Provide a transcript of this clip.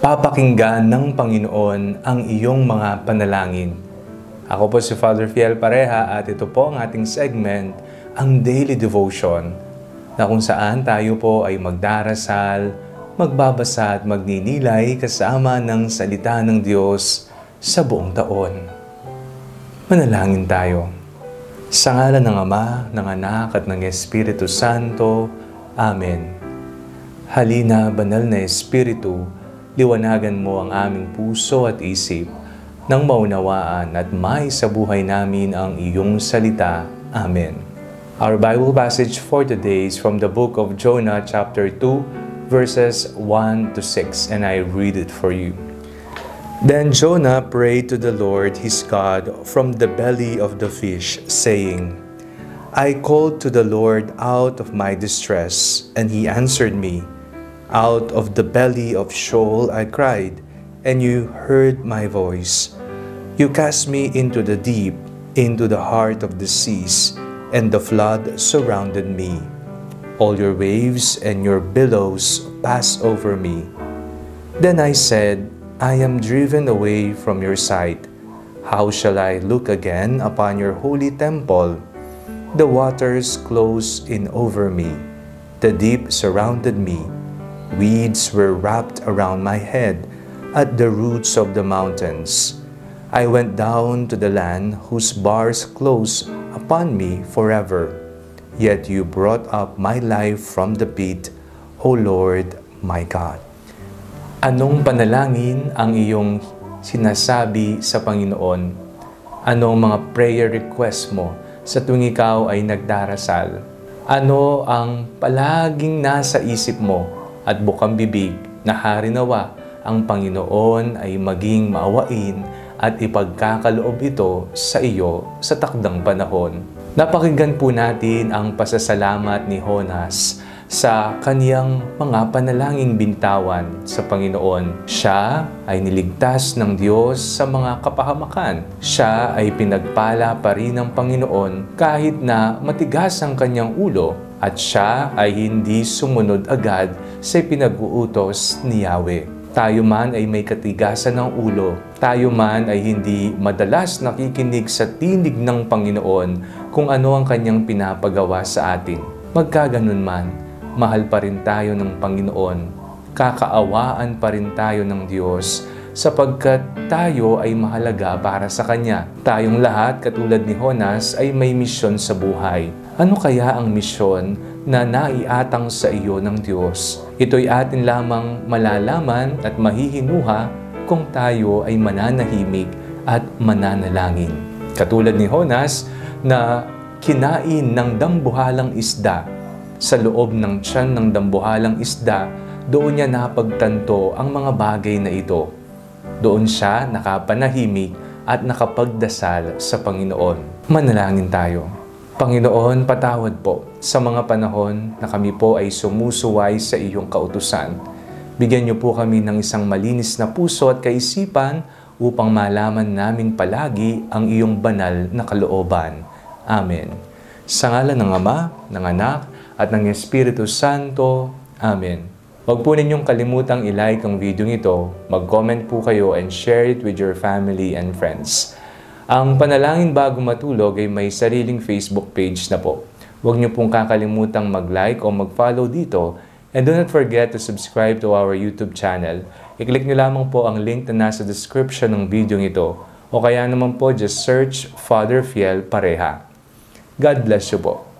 Papakinggan ng Panginoon ang iyong mga panalangin. Ako po si Father Fiel Pareha at ito po ang ating segment, ang Daily Devotion, na kung saan tayo po ay magdarasal, magbabasa at magninilay kasama ng salita ng Diyos sa buong taon. Manalangin tayo. Sa ngalan ng Ama, ng Anak at ng Espiritu Santo. Amen. Halina, banal na Espiritu, liwanagan mo ang aming puso at isip nang maunawaan at sa buhay namin ang iyong salita. Amen. Our Bible passage for today is from the book of Jonah chapter 2 verses 1 to 6, and I read it for you. Then Jonah prayed to the Lord his God from the belly of the fish, saying, I called to the Lord out of my distress, and he answered me. Out of the belly of Sheol I cried, and you heard my voice. You cast me into the deep, into the heart of the seas, and the flood surrounded me. All your waves and your billows passed over me. Then I said, I am driven away from your sight. How shall I look again upon your holy temple? The waters closed in over me. The deep surrounded me. Weeds were wrapped around my head at the roots of the mountains. I went down to the land whose bars close upon me forever. Yet you brought up my life from the pit, O Lord my God. Anong panalangin ang iyong sinasabi sa Panginoon? Anong mga prayer request mo sa tuwing ikaw ay nagdarasal? Ano ang palaging nasa isip mo? At bukang bibig na harinawa ang Panginoon ay maging maawain at ipagkakaloob ito sa iyo sa takdang panahon. Napakinggan po natin ang pasasalamat ni Jonas sa kaniyang mga panalangin bintawan sa Panginoon. Siya ay niligtas ng Diyos sa mga kapahamakan. Siya ay pinagpala pa rin ng Panginoon kahit na matigas ang kanyang ulo, at siya ay hindi sumunod agad sa pinag-uutos ni Yahweh. Tayo man ay may katigasan ng ulo. Tayo man ay hindi madalas nakikinig sa tinig ng Panginoon kung ano ang kanyang pinapagawa sa atin. Magkaganon man, mahal pa rin tayo ng Panginoon. Kakaawaan pa rin tayo ng Diyos sapagkat tayo ay mahalaga para sa Kanya. Tayong lahat, katulad ni Jonas, ay may misyon sa buhay. Ano kaya ang misyon na naiatang sa iyo ng Diyos? Ito'y atin lamang malalaman at mahihinuha kung tayo ay mananahimik at mananalangin. Katulad ni Jonas na kinain ng dambuhalang isda. Sa loob ng tiyan ng dambuhalang isda, doon niya napagtanto ang mga bagay na ito. Doon siya nakapanahimik at nakapagdasal sa Panginoon. Manalangin tayo. Panginoon, patawad po sa mga panahon na kami po ay sumusuway sa iyong kautusan. Bigyan niyo po kami ng isang malinis na puso at kaisipan upang malaman namin palagi ang iyong banal na kalooban. Amen. Sa ngalan ng Ama, ng Anak, at ng Espiritu Santo. Amen. Huwag po ninyong kalimutang i-like ang video ito, mag-comment po kayo and share it with your family and friends. Ang Panalangin Bago Matulog ay may sariling Facebook page na po. Huwag niyo pong kakalimutang mag-like o mag-follow dito, and do not forget to subscribe to our YouTube channel. I-click niyo lamang po ang link na nasa description ng video ito, o kaya naman po just search Father Fiel Pareha. God bless you po.